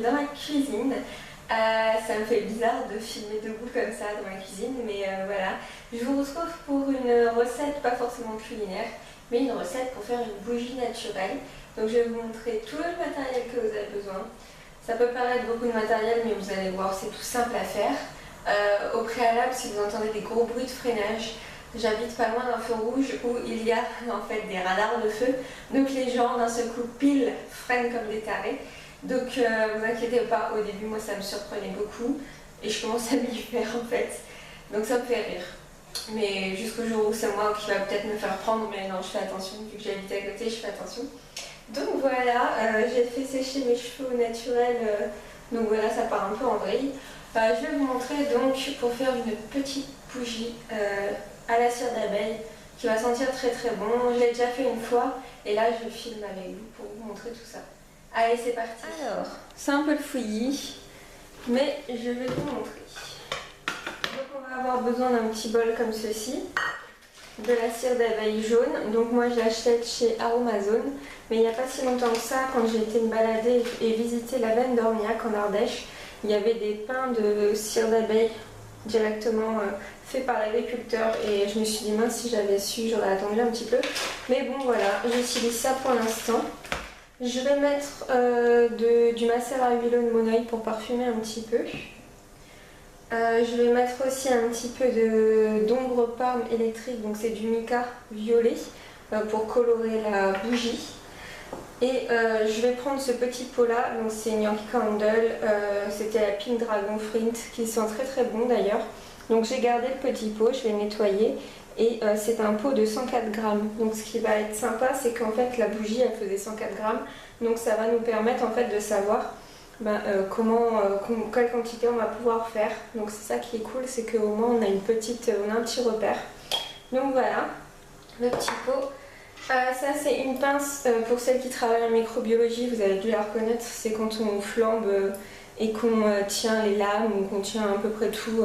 dans ma cuisine. Ça me fait bizarre de filmer debout comme ça dans ma cuisine, mais voilà. Je vous retrouve pour une recette, pas forcément culinaire, mais une recette pour faire une bougie naturelle. Donc je vais vous montrer tout le matériel que vous avez besoin. Ça peut paraître beaucoup de matériel, mais vous allez voir, c'est tout simple à faire. Au préalable, si vous entendez des gros bruits de freinage, j'habite pas loin d'un feu rouge où il y a en fait des radars de feu. Donc les gens d'un seul coup pile freinent comme des tarés. Donc vous inquiétez pas, au début moi ça me surprenait beaucoup et je commence à m'y faire en fait. Donc ça me fait rire. Mais jusqu'au jour où c'est moi qui va peut-être me faire prendre, mais non, je fais attention, vu que j'habite à côté, je fais attention. Donc voilà, j'ai fait sécher mes cheveux au naturel, donc voilà, ça part un peu en vrille. Je vais vous montrer donc pour faire une petite bougie à la cire d'abeille qui va sentir très très bon. Je l'ai déjà fait une fois et là je filme avec vous pour vous montrer tout ça. Allez, c'est parti. Alors, c'est un peu le fouillis, mais je vais vous montrer. Donc on va avoir besoin d'un petit bol comme ceci, de la cire d'abeille jaune. Donc moi je l'achète chez Aromazone, mais il n'y a pas si longtemps que ça, quand j'ai été me balader et visiter la veine d'Orniac en Ardèche, il y avait des pains de cire d'abeille directement faits par l'agriculteur et je me suis dit mince, si j'avais su j'aurais attendu un petit peu. Mais bon voilà, j'utilise ça pour l'instant. Je vais mettre du macérat huileux de Moneuil pour parfumer un petit peu. Je vais mettre aussi un petit peu d'ombre parme électrique, donc c'est du mica violet pour colorer la bougie. Et je vais prendre ce petit pot là, donc c'est une Yankee Candle, c'était la Pink Dragon Print qui sent très très bon d'ailleurs. Donc j'ai gardé le petit pot, je l'ai nettoyé. Et c'est un pot de 104 grammes. Donc ce qui va être sympa, c'est qu'en fait la bougie elle faisait 104 grammes. Donc ça va nous permettre en fait de savoir quelle quantité on va pouvoir faire. Donc c'est ça qui est cool, c'est qu'au moins on a un petit repère. Donc voilà, le petit pot. Ça c'est une pince pour celles qui travaillent en microbiologie, vous avez dû la reconnaître, c'est quand on flambe et qu'on tient les lames ou qu'on tient à peu près tout.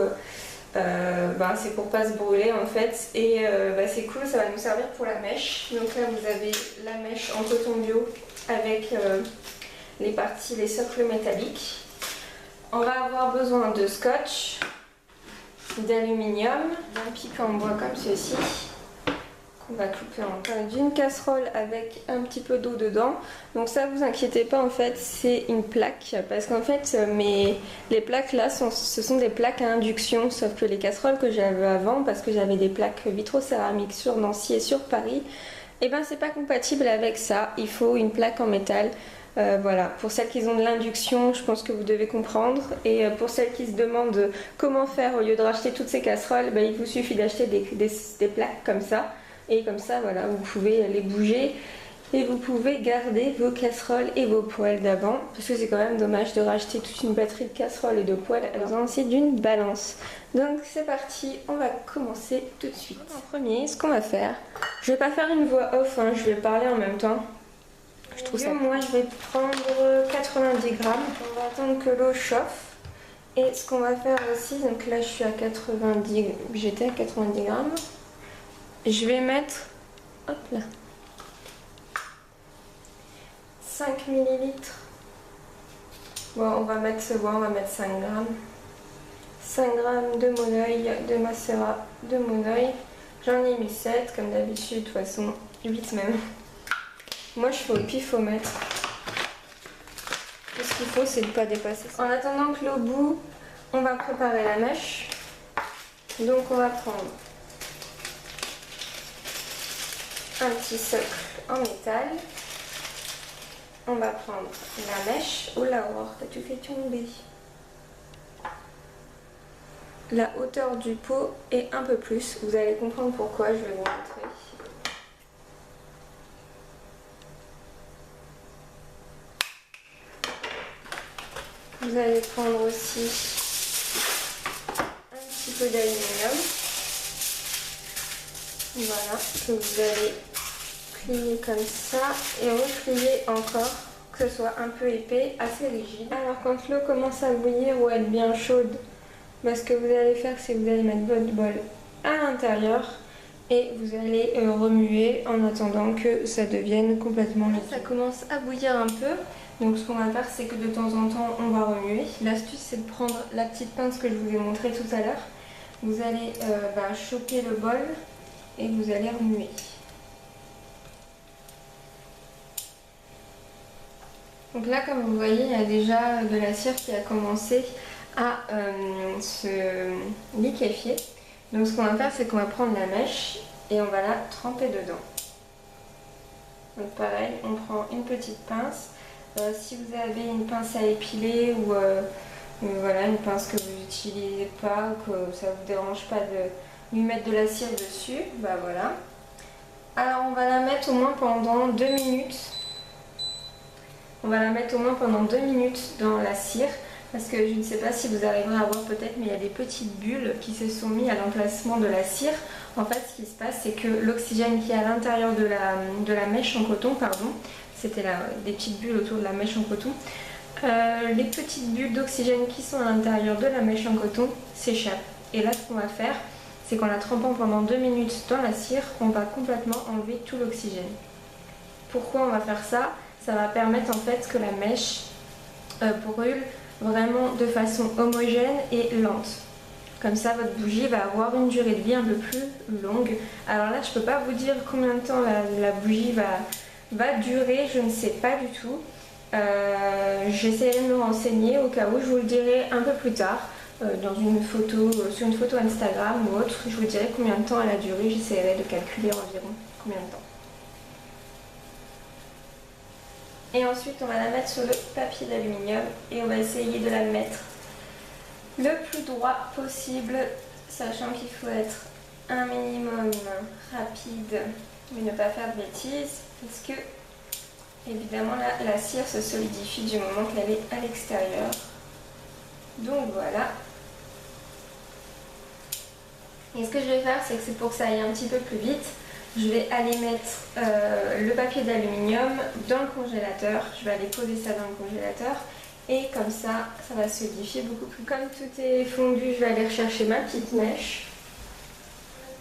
C'est pour pas se brûler en fait et c'est cool, ça va nous servir pour la mèche. Donc là vous avez la mèche en coton bio avec les socles métalliques. On va avoir besoin de scotch, d'aluminium, d'un pic en bois comme ceci qu'on va couper en pain, d'une casserole avec un petit peu d'eau dedans. Donc ça vous inquiétez pas, en fait c'est une plaque parce qu'en fait les plaques là ce sont des plaques à induction, sauf que les casseroles que j'avais avant, parce que j'avais des plaques vitrocéramiques sur Nancy et sur Paris, et ben c'est pas compatible avec ça, il faut une plaque en métal. Voilà, pour celles qui ont de l'induction, je pense que vous devez comprendre. Et pour celles qui se demandent comment faire au lieu de racheter toutes ces casseroles, il vous suffit d'acheter des plaques comme ça. Et comme ça, voilà, vous pouvez les bouger et vous pouvez garder vos casseroles et vos poêles d'avant. Parce que c'est quand même dommage de racheter toute une batterie de casseroles et de poêles. Elles ont besoin aussi d'une balance. Donc c'est parti, on va commencer tout de suite. En premier, ce qu'on va faire, je vais pas faire une voix off, hein, je vais parler en même temps. Je trouve ça. Moi, je vais prendre 90 grammes. On va attendre que l'eau chauffe. Et ce qu'on va faire aussi, donc là, je suis à 90, j'étais à 90 grammes. Je vais mettre, hop là, 5 millilitres. Bon, on va mettre 5 grammes. 5 grammes de Moneuil, de macérat de Moneuil. J'en ai mis 7, comme d'habitude, de toute façon, 8 même. Moi je fais au pifomètre. Tout ce qu'il faut c'est de ne pas dépasser ça. En attendant que l'eau bout, on va préparer la mèche. Donc on va prendre un petit socle en métal. On va prendre la mèche. Oh la Aurore, t'as tout fait tomber. La hauteur du pot et un peu plus. Vous allez comprendre pourquoi, je vais vous montrer. Vous allez prendre aussi un petit peu d'aluminium, voilà, que vous allez plier comme ça et replier encore, que ce soit un peu épais, assez rigide. Alors quand l'eau commence à bouillir ou à être bien chaude, ce que vous allez faire, c'est que vous allez mettre votre bol à l'intérieur et vous allez remuer en attendant que ça devienne complètement liquide. Ça commence à bouillir un peu. Donc ce qu'on va faire, c'est que de temps en temps, on va remuer. L'astuce, c'est de prendre la petite pince que je vous ai montrée tout à l'heure. Vous allez choquer le bol et vous allez remuer. Donc là, comme vous voyez, il y a déjà de la cire qui a commencé à se liquéfier. Donc ce qu'on va faire, c'est qu'on va prendre la mèche et on va la tremper dedans. Donc pareil, on prend une petite pince. Si vous avez une pince à épiler ou voilà, une pince que vous n'utilisez pas, que ça ne vous dérange pas de lui mettre de la cire dessus, bah voilà. Alors on va la mettre au moins pendant 2 minutes. On va la mettre au moins pendant 2 minutes dans la cire parce que je ne sais pas si vous arriverez à voir peut-être, mais il y a des petites bulles qui se sont mises à l'emplacement de la cire. En fait, ce qui se passe, c'est que l'oxygène qui est à l'intérieur de la mèche en coton, pardon, c'était des petites bulles autour de la mèche en coton, les petites bulles d'oxygène qui sont à l'intérieur de la mèche en coton s'échappent. Et là, ce qu'on va faire, c'est qu'en la trempant pendant 2 minutes dans la cire, on va complètement enlever tout l'oxygène. Pourquoi on va faire ça? Ça va permettre en fait que la mèche brûle vraiment de façon homogène et lente. Comme ça, votre bougie va avoir une durée de vie un peu plus longue. Alors là, je ne peux pas vous dire combien de temps la bougie va durer, je ne sais pas du tout. J'essaierai de me renseigner au cas où, je vous le dirai un peu plus tard. Dans une photo, sur une photo Instagram ou autre, je vous dirai combien de temps elle a duré, j'essaierai de calculer environ combien de temps. Et ensuite on va la mettre sur le papier d'aluminium et on va essayer de la mettre le plus droit possible, sachant qu'il faut être un minimum rapide mais ne pas faire de bêtises parce que évidemment la cire se solidifie du moment qu'elle est à l'extérieur. Donc voilà. Et ce que je vais faire, c'est que c'est pour que ça aille un petit peu plus vite. Je vais aller mettre le papier d'aluminium dans le congélateur. Je vais aller poser ça dans le congélateur. Et comme ça, ça va se solidifier beaucoup plus. Comme tout est fondu, je vais aller rechercher ma petite mèche.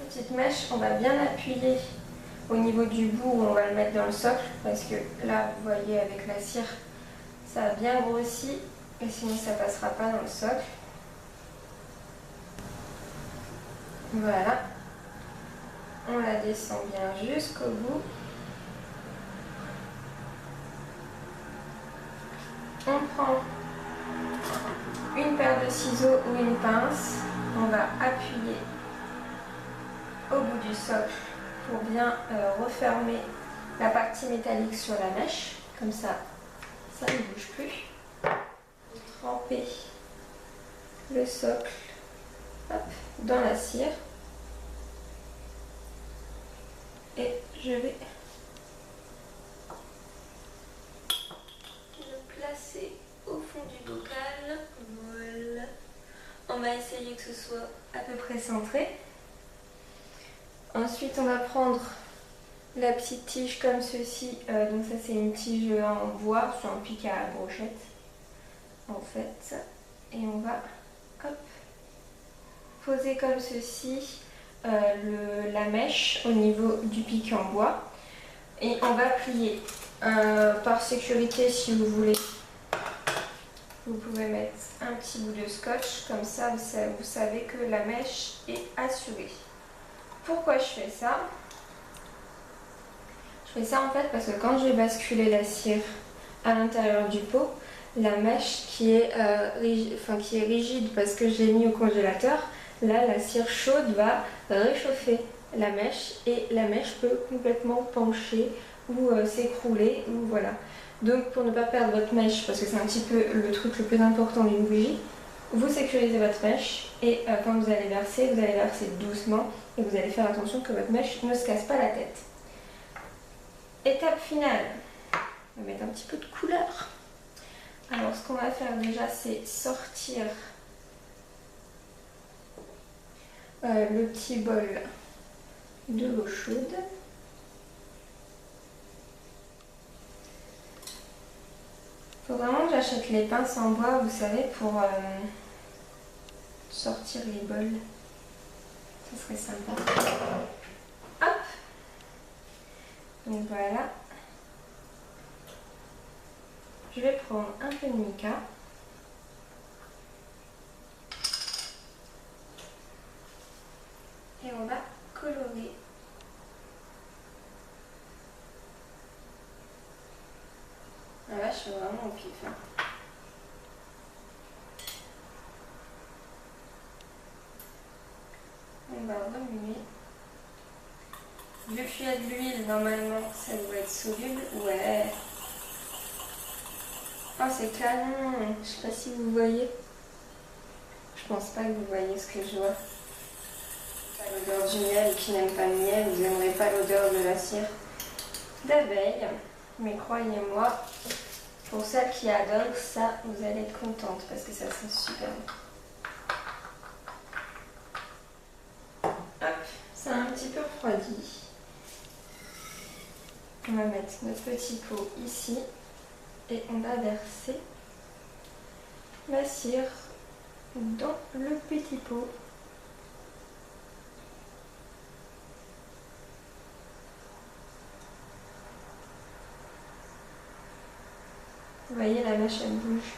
La petite mèche, on va bien appuyer au niveau du bout où on va le mettre dans le socle. Parce que là, vous voyez, avec la cire, ça a bien grossi. Et sinon, ça ne passera pas dans le socle. Voilà. On la descend bien jusqu'au bout. On prend une paire de ciseaux ou une pince. On va appuyer au bout du socle pour bien refermer la partie métallique sur la mèche. Comme ça, ça ne bouge plus. Tremper le socle dans la cire. Et je vais le placer au fond du bocal. Voilà. On va essayer que ce soit à peu près centré. Ensuite, on va prendre la petite tige comme ceci. Donc ça, c'est une tige en bois sur un pic à brochette, en fait. Et on va poser comme ceci. La mèche au niveau du pic en bois et on va plier par sécurité. Si vous voulez, vous pouvez mettre un petit bout de scotch, comme ça vous savez que la mèche est assurée. Pourquoi je fais ça? Je fais ça en fait parce que quand je vais basculer la cire à l'intérieur du pot, la mèche qui est rigide parce que je l'ai mis au congélateur, là, la cire chaude va réchauffer la mèche et la mèche peut complètement pencher ou s'écrouler. Ou voilà. Donc pour ne pas perdre votre mèche, parce que c'est un petit peu le truc le plus important d'une bougie, vous sécurisez votre mèche et quand vous allez verser doucement et vous allez faire attention que votre mèche ne se casse pas la tête. Étape finale, on va mettre un petit peu de couleur. Alors ce qu'on va faire déjà, c'est sortir le petit bol de l'eau chaude. Il faut vraiment que j'achète les pinces en bois, vous savez, pour sortir les bols. Ça serait sympa. Hop! Donc voilà. je vais prendre un peu de mica. Et on va colorer. Ah là, je suis vraiment au pif. Hein. On va remuer. Vu qu'il y a de l'huile, normalement, ça doit être soluble. Ouais. Oh, c'est canon. Je sais pas si vous voyez. Je pense pas que vous voyez ce que je vois. L'odeur du miel, qui n'aime pas le miel, vous n'aimerez pas l'odeur de la cire d'abeille. Mais croyez-moi, pour celles qui adorent ça, vous allez être contente parce que ça sent super bon. Hop, ça a un petit peu refroidi. On va mettre notre petit pot ici et on va verser la cire dans le petit pot. Vous voyez, la mèche elle bouge.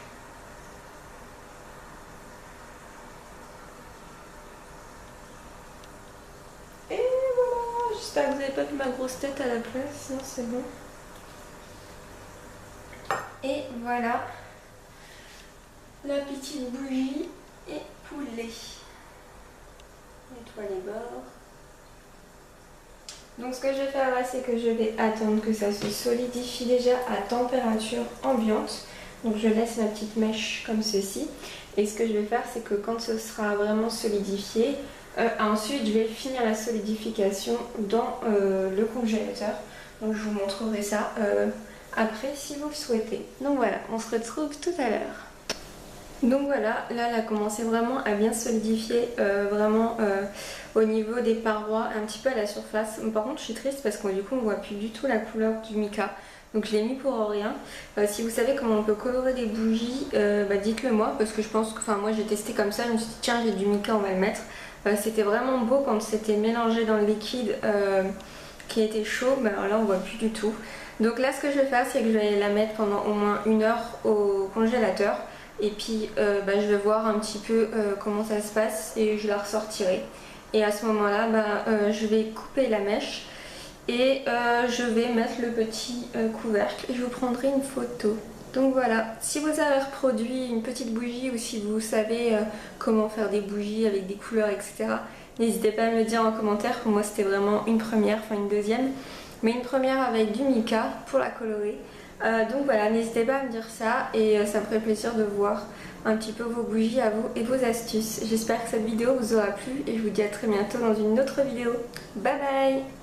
Et voilà, j'espère que vous n'avez pas vu ma grosse tête à la place, non c'est bon. Et voilà, la petite bougie est poulée. Nettoie les bords. Donc ce que je vais faire là, c'est que je vais attendre que ça se solidifie déjà à température ambiante. Donc je laisse ma petite mèche comme ceci. Et ce que je vais faire, c'est que quand ce sera vraiment solidifié, ensuite je vais finir la solidification dans le congélateur. Donc je vous montrerai ça après si vous le souhaitez. Donc voilà, on se retrouve tout à l'heure. Donc voilà, là elle a commencé vraiment à bien solidifier, au niveau des parois, un petit peu à la surface. Par contre je suis triste parce que du coup on voit plus du tout la couleur du mica. Donc je l'ai mis pour rien. Si vous savez comment on peut colorer des bougies, dites-le moi parce que je pense que, moi j'ai testé comme ça, je me suis dit tiens j'ai du mica, on va le mettre. C'était vraiment beau quand c'était mélangé dans le liquide qui était chaud, mais alors là on voit plus du tout. Donc là ce que je vais faire, c'est que je vais la mettre pendant au moins 1 heure au congélateur. Et puis je vais voir un petit peu comment ça se passe et je la ressortirai. Et à ce moment-là, je vais couper la mèche et je vais mettre le petit couvercle et je vous prendrai une photo. Donc voilà, si vous avez reproduit une petite bougie ou si vous savez comment faire des bougies avec des couleurs, etc., n'hésitez pas à me le dire en commentaire. Pour moi c'était vraiment une première, enfin une deuxième, mais une première avec du mica pour la colorer. Donc voilà, n'hésitez pas à me dire ça et ça me ferait plaisir de voir un petit peu vos bougies à vous et vos astuces. J'espère que cette vidéo vous aura plu et je vous dis à très bientôt dans une autre vidéo. Bye bye!